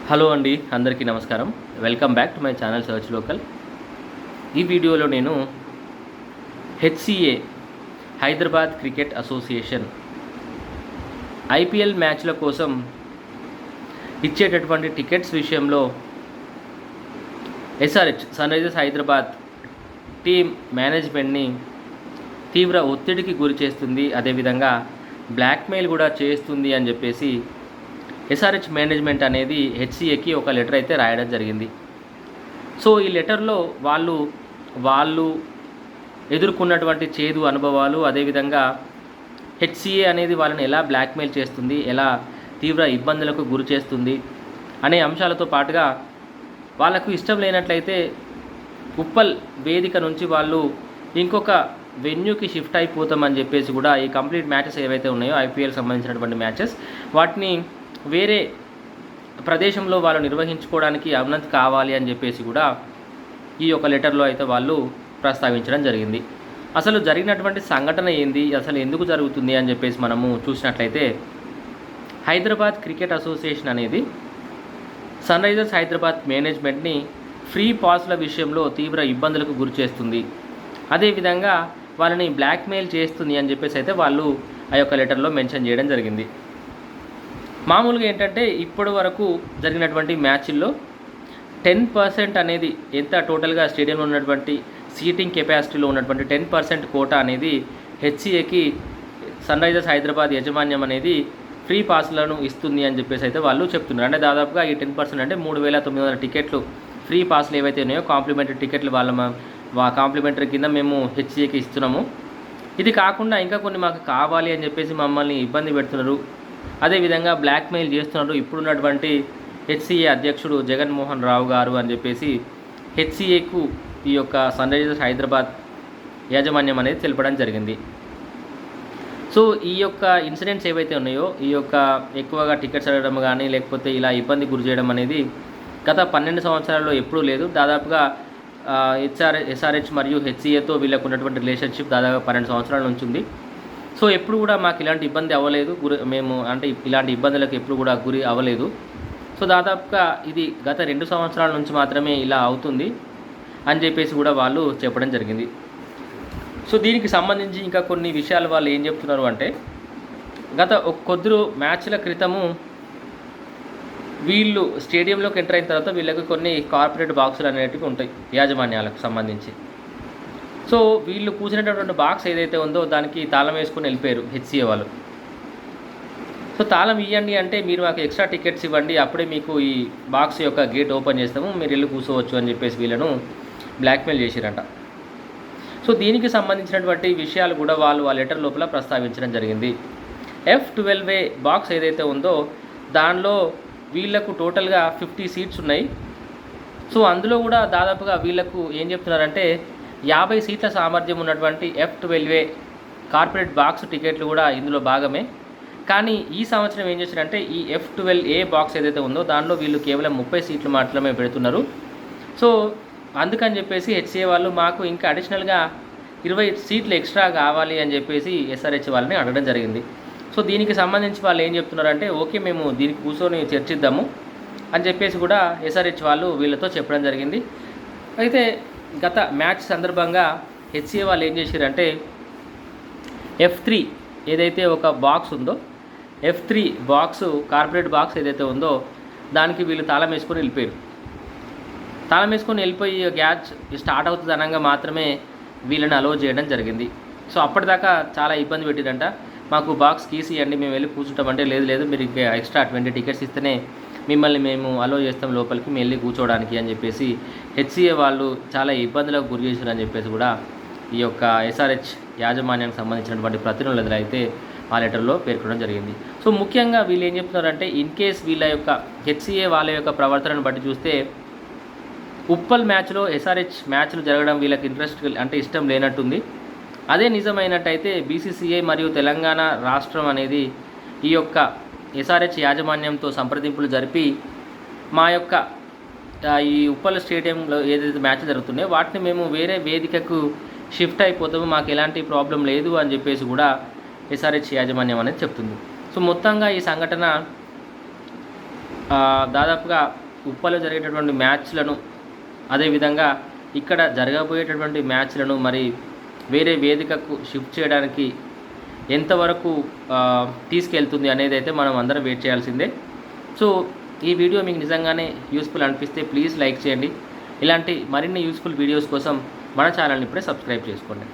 Hello అండి, అందరికీ నమస్కారం. Welcome back to my channel search local. ఈ వీడియోలో నేను HCA Hyderabad Cricket Association IPL మ్యాచ్ల కోసం ఇచ్చేటటువంటి టికెట్స్ విషయంలో SRH Sunrisers Hyderabad team మేనేజ్మెంట్ని తీవ్ర ఒత్తిడికి గురి చేస్తుంది, అదేవిధంగా బ్లాక్మెయిల్ కూడా చేస్తుంది అని చెప్పేసి ఎస్ఆర్హెచ్ మేనేజ్మెంట్ అనేది హెచ్సిఏకి ఒక లెటర్ అయితే రాయడం జరిగింది. సో ఈ లెటర్లో వాళ్ళు ఎదుర్కొన్నటువంటి చేదు అనుభవాలు, అదేవిధంగా హెచ్సిఏ అనేది వాళ్ళని ఎలా బ్లాక్మెయిల్ చేస్తుంది, ఎలా తీవ్ర ఇబ్బందులకు గురి చేస్తుంది అనే అంశాలతో పాటుగా వాళ్ళకు ఇష్టం లేనట్లయితే ఉప్పల్ వేదిక నుంచి వాళ్ళు ఇంకొక వెన్యూకి షిఫ్ట్ అయిపోతామని చెప్పేసి కూడా ఈ కంప్లీట్ మ్యాచెస్ ఏవైతే ఉన్నాయో ఐపీఎల్ సంబంధించినటువంటి మ్యాచెస్ వాటిని వేరే ప్రదేశంలో వాళ్ళు నిర్వహించుకోవడానికి అనుమతి కావాలి అని చెప్పేసి కూడా ఈ యొక్క లెటర్లో అయితే వాళ్ళు ప్రస్తావించడం జరిగింది. అసలు జరిగినటువంటి సంఘటన ఏంది, అసలు ఎందుకు జరుగుతుంది అని చెప్పేసి మనము చూసినట్లయితే హైదరాబాద్ క్రికెట్ అసోసియేషన్ అనేది సన్ రైజర్స్ హైదరాబాద్ మేనేజ్మెంట్ని ఫ్రీ పాస్ల విషయంలో తీవ్ర ఇబ్బందులకు గురి చేస్తుంది, అదేవిధంగా వాళ్ళని బ్లాక్మెయిల్ చేస్తుంది అని చెప్పేసి అయితే వాళ్ళు ఆ యొక్క లెటర్లో మెన్షన్ చేయడం జరిగింది. మామూలుగా ఏంటంటే ఇప్పటి వరకు జరిగినటువంటి మ్యాచ్ల్లో 10% అనేది ఎంత టోటల్గా స్టేడియంలో ఉన్నటువంటి సీటింగ్ కెపాసిటీలో ఉన్నటువంటి 10% కోటా అనేది హెచ్సిఏకి సన్ రైజర్స్ హైదరాబాద్ యాజమాన్యం అనేది ఫ్రీ పాస్లను ఇస్తుంది అని చెప్పేసి అయితే వాళ్ళు చెప్తున్నారు. అంటే దాదాపుగా ఈ 10% అంటే 3,900 టికెట్లు ఫ్రీ పాస్లు ఏవైతే ఉన్నాయో కాంప్లిమెంటరీ టికెట్లు కాంప్లిమెంటరీ కింద మేము హెచ్సిఏకి ఇస్తున్నాము. ఇది కాకుండా ఇంకా కొన్ని మాకు కావాలి అని చెప్పేసి మమ్మల్ని ఇబ్బంది పెడుతున్నారు, అదేవిధంగా బ్లాక్మెయిల్ చేస్తున్నారు ఇప్పుడున్నటువంటి హెచ్సిఏ అధ్యక్షుడు జగన్మోహన్ రావు గారు అని చెప్పేసి హెచ్సిఏకు ఈ యొక్క సన్ రైజర్స్ హైదరాబాద్ యాజమాన్యం అనేది తెలపడం జరిగింది. సో ఈ యొక్క ఇన్సిడెంట్స్ ఏవైతే ఉన్నాయో ఈ యొక్క ఎక్కువగా టికెట్స్ అడగడం కానీ లేకపోతే ఇలా ఇబ్బంది గురి చేయడం అనేది గత 12 సంవత్సరాల్లో ఎప్పుడూ లేదు. దాదాపుగా ఎస్ఆర్హెచ్ మరియు హెచ్సిఏతో వీళ్ళకు ఉన్నటువంటి రిలేషన్షిప్ దాదాపు 12 సంవత్సరాల నుంచి ఉంది. సో ఎప్పుడు కూడా మాకు ఇలాంటి ఇబ్బంది అవ్వలేదు, ఇలాంటి ఇబ్బందులకు ఎప్పుడు కూడా గురి అవ్వలేదు. సో దాదాపుగా ఇది గత 2 సంవత్సరాల నుంచి మాత్రమే ఇలా అవుతుంది అని చెప్పేసి కూడా వాళ్ళు చెప్పడం జరిగింది. సో దీనికి సంబంధించి ఇంకా కొన్ని విషయాలు వాళ్ళు ఏం చెప్తున్నారు అంటే గత కొద్ది మ్యాచ్ల క్రితము వీళ్ళు స్టేడియంలోకి ఎంటర్ అయిన తర్వాత వీళ్ళకి కొన్ని కార్పొరేట్ బాక్సులు అనేటివి ఉంటాయి యాజమాన్యాలకు సంబంధించి. సో వీళ్ళు కూర్చునేటటువంటి బాక్స్ ఏదైతే ఉందో దానికి తాళం వేసుకొని వెళ్ళిపోయారు హెచ్సిఏ వాళ్ళు. సో తాళం ఇవ్వండి అంటే మీరు మాకు ఎక్స్ట్రా టికెట్స్ ఇవ్వండి, అప్పుడే మీకు ఈ బాక్స్ యొక్క గేట్ ఓపెన్ చేస్తాము, మీరు వెళ్ళి కూర్చోవచ్చు అని చెప్పేసి వీళ్ళను బ్లాక్మెయిల్ చేసిరంట. సో దీనికి సంబంధించినటువంటి విషయాలు కూడా వాళ్ళ లెటర్ లోపల ప్రస్తావించడం జరిగింది. F12A బాక్స్ ఏదైతే ఉందో దానిలో వీళ్లకు టోటల్గా 50 సీట్స్ ఉన్నాయి. సో అందులో కూడా దాదాపుగా వీళ్లకు ఏం చెప్తున్నారంటే 50 సీట్ల సామర్థ్యం ఉన్నటువంటి F12A కార్పొరేట్ బాక్స్ టికెట్లు కూడా ఇందులో భాగమే. కానీ ఈ సంవత్సరం ఏం చేశారంటే ఈ F12A బాక్స్ ఏదైతే ఉందో దానిలో వీళ్ళు కేవలం 30 సీట్లు మాత్రమే పెడుతున్నారు. సో అందుకని చెప్పేసి హెచ్సిఏ వాళ్ళు మాకు ఇంకా అడిషనల్గా 20 సీట్లు ఎక్స్ట్రా కావాలి అని చెప్పేసి ఎస్ఆర్హెచ్ వాళ్ళని అడగడం జరిగింది. సో దీనికి సంబంధించి వాళ్ళు ఏం చెప్తున్నారంటే ఓకే మేము దీనికి కూర్చొని చర్చిద్దాము అని చెప్పేసి కూడా ఎస్ఆర్హెచ్ వాళ్ళు వీళ్ళతో చెప్పడం జరిగింది. అయితే గత మ్యాచ్ సందర్భంగా హెచ్సిఏ వాళ్ళు ఏం చేశారంటే F3 ఏదైతే ఒక బాక్స్ ఉందో F3 బాక్స్ కార్పొరేట్ బాక్స్ ఏదైతే ఉందో దానికి వీళ్ళు తాళం వేసుకొని వెళ్ళిపోయారు. తాళం వేసుకొని వెళ్ళిపోయి మ్యాచ్ స్టార్ట్ అవుతుంది అనగా మాత్రమే వీళ్ళని అలో చేయడం జరిగింది. సో అప్పటిదాకా చాలా ఇబ్బంది పెట్టిరంట, మాకు బాక్స్ కీస్ ఇవ్వండి మేము వెళ్ళి కూర్చుంటామంటే లేదు మీరు ఇంకా ఎక్స్ట్రా 20 టికెట్స్ ఇస్తేనే మిమ్మల్ని మేము అలో చేస్తాం లోపలికి మేము వెళ్ళి కూర్చోవడానికి అని చెప్పేసి హెచ్సిఏ వాళ్ళు చాలా ఇబ్బందులకు గురి చేశారని చెప్పేసి కూడా ఈ యొక్క ఎస్ఆర్హెచ్ యాజమాన్యానికి సంబంధించినటువంటి ప్రతినిధులు అయితే ఆ లెటర్లో పేర్కొనడం జరిగింది. సో ముఖ్యంగా వీళ్ళు ఏం చెప్తున్నారంటే ఇన్ కేస్ వీళ్ళ యొక్క హెచ్సిఏ వాళ్ళ యొక్క ప్రవర్తనను బట్టి చూస్తే ఉప్పల్ మ్యాచ్లో ఎస్ఆర్హెచ్ మ్యాచ్లు జరగడం వీళ్ళకి ఇష్టం లేనట్టుంది. అదే నిజమైనట్టయితే బీసీసీఐ మరియు తెలంగాణ రాష్ట్రం అనేది ఈ యొక్క ఎస్ఆర్హెచ్ యాజమాన్యంతో సంప్రదింపులు జరిపి మా యొక్క ఈ ఉప్పల్ స్టేడియంలో ఏదైతే మ్యాచ్ జరుగుతున్నాయో వాటిని మేము వేరే వేదికకు షిఫ్ట్ అయిపోతాము, మాకు ఎలాంటి ప్రాబ్లం లేదు అని చెప్పేసి కూడా ఎస్ఆర్హెచ్ యాజమాన్యం అనేది చెప్తుంది. సో మొత్తంగా ఈ సంఘటన దాదాపుగా ఉప్పలో జరిగేటటువంటి మ్యాచ్లను, అదేవిధంగా ఇక్కడ జరగబోయేటటువంటి మ్యాచ్లను మరి వేరే వేదికకు షిఫ్ట్ చేయడానికి ఎంతవరకు తీసుకెళ్తుంది అనేది అయితే మనం అందరం వెయిట్ చేయాల్సిందే. సో ఈ వీడియో మీకు నిజంగానే యూస్ఫుల్ అనిపిస్తే ప్లీజ్ లైక్ చేయండి. ఇలాంటి మరిన్ని యూస్ఫుల్ వీడియోస్ కోసం మన ఛానల్ని ఇప్పుడే సబ్స్క్రైబ్ చేసుకోండి.